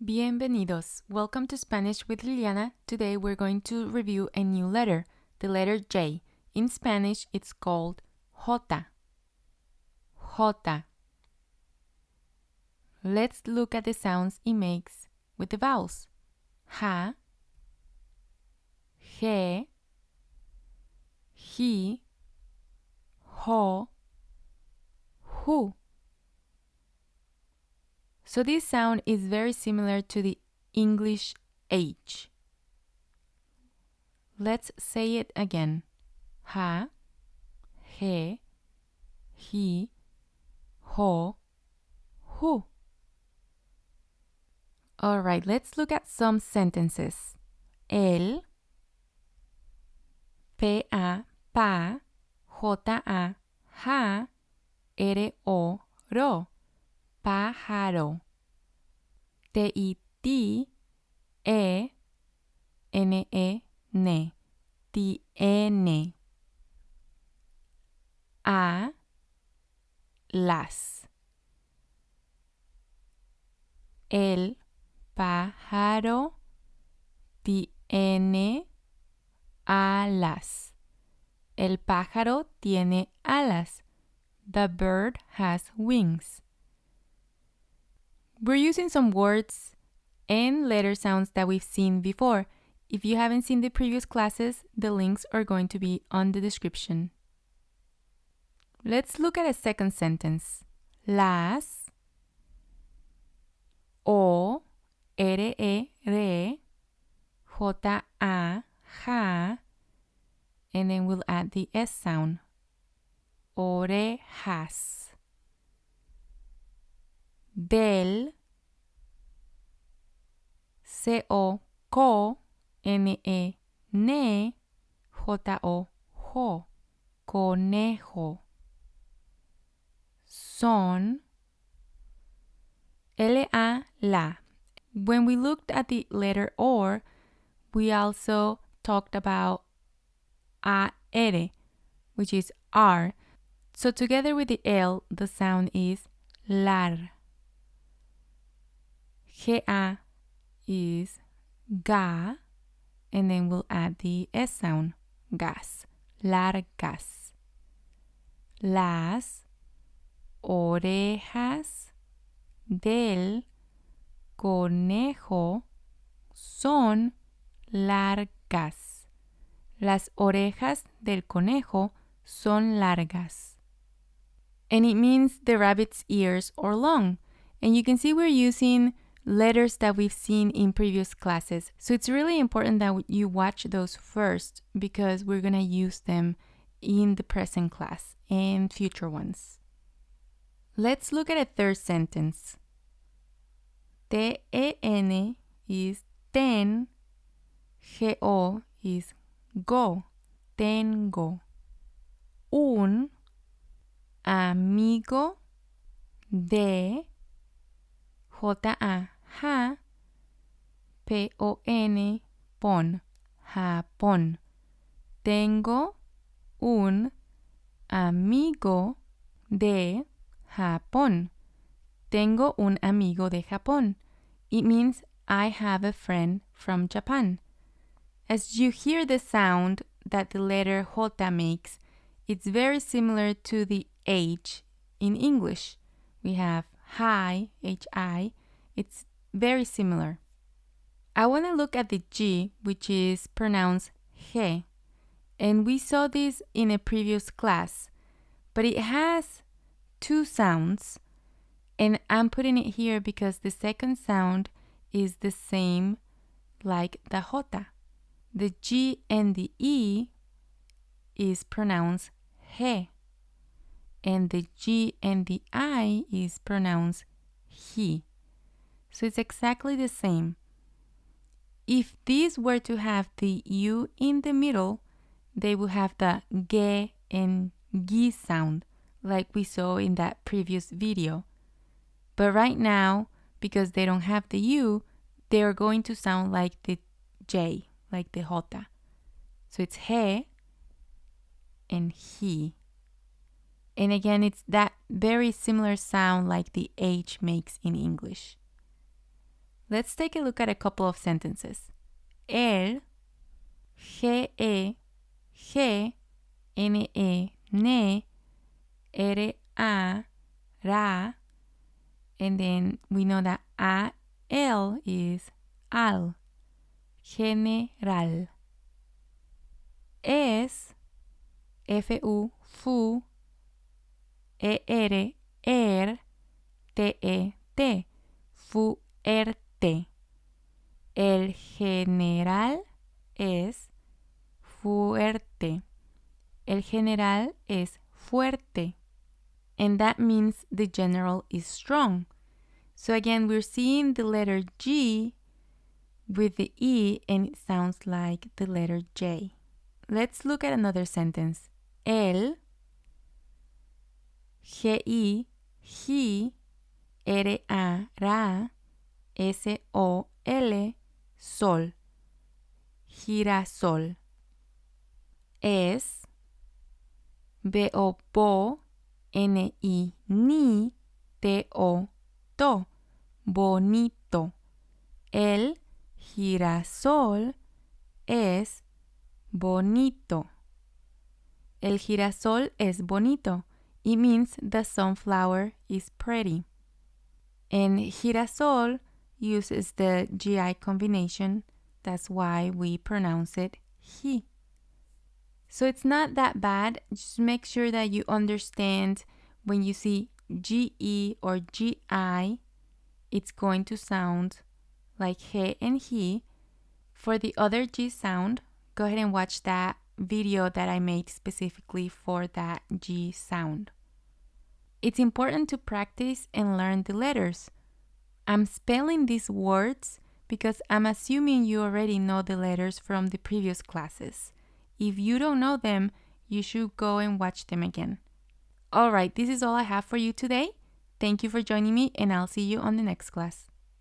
Bienvenidos. Welcome to Spanish with Liliana. Today we're going to review a new letter, the letter J. In Spanish, it's called J. J. Let's look at the sounds it makes with the vowels. Ja, je, he, ho, hu. So this sound is very similar to the English H. Let's say it again. Ja, je, he, ho, hu. Alright, let's look at some sentences. El, P-A, pa, J-A, ja, R-O, ro, pájaro. T-I-T, E-N-E, ne, tiene. A, las. El pájaro tiene alas. El pájaro tiene alas. The bird has wings. We're using some words and letter sounds that we've seen before. If you haven't seen the previous classes, the links are going to be on the description. Let's look at a second sentence. Las, O, R-E-R, J-A, ja, and then we'll add the S sound. Orejas. Del, C-O, co, N-E, ne, J-O, jo, conejo. Son, L-A, la. When we looked at the letter or, we also talked about A-R, which is R. So together with the L, the sound is lar. G-A is ga, and then we'll add the S sound, gas, largas. Las orejas del conejo son largas. Las orejas del conejo son largas. And it means the rabbit's ears are long. And you can see we're using letters that we've seen in previous classes. So it's really important that you watch those first because we're going to use them in the present class and future ones. Let's look at a third sentence. T-E-N is ten, G-O is go, tengo. Un amigo de J-A, ja, P-O-N, pon, Japón. Tengo un amigo de Japón. Tengo un amigo de Japón. It means I have a friend from Japan. As you hear the sound that the letter J makes, it's very similar to the H in English. We have hi, H-I. It's very similar. I want to look at the G, which is pronounced G. And we saw this in a previous class. But it has two sounds. And I'm putting it here because the second sound is the same like the J. The G and the E is pronounced G. And the G and the I is pronounced he. So it's exactly the same. If these were to have the U in the middle, they would have the G and G sound, like we saw in that previous video. But right now, because they don't have the U, they are going to sound like the J, like the J. So it's he and he. And again, it's that very similar sound like the H makes in English. Let's take a look at a couple of sentences. El, G-E, G, N-E, ne, R-A, ra, and then we know that A-L is al, general. Es, F-U, fu, E-R, er, T-E-T, fuerte. El general es fuerte. El general es fuerte. And that means the general is strong. So again, we're seeing the letter G with the E and it sounds like the letter J. Let's look at another sentence. El, G-I, he, R-A, ra, S-O-L, sol, girasol. Es, B-O, bo, N-I, ni, T-O, to, bonito. El girasol es bonito. El girasol es bonito. It means the sunflower is pretty. And girasol uses the GI combination. That's why we pronounce it he. So it's not that bad. Just make sure that you understand when you see GE or GI, it's going to sound like he and he. For the other G sound, go ahead and watch that video that I made specifically for that G sound. It's important to practice and learn the letters. I'm spelling these words because I'm assuming you already know the letters from the previous classes. If you don't know them, you should go and watch them again. Alright, this is all I have for you today. Thank you for joining me and I'll see you on the next class.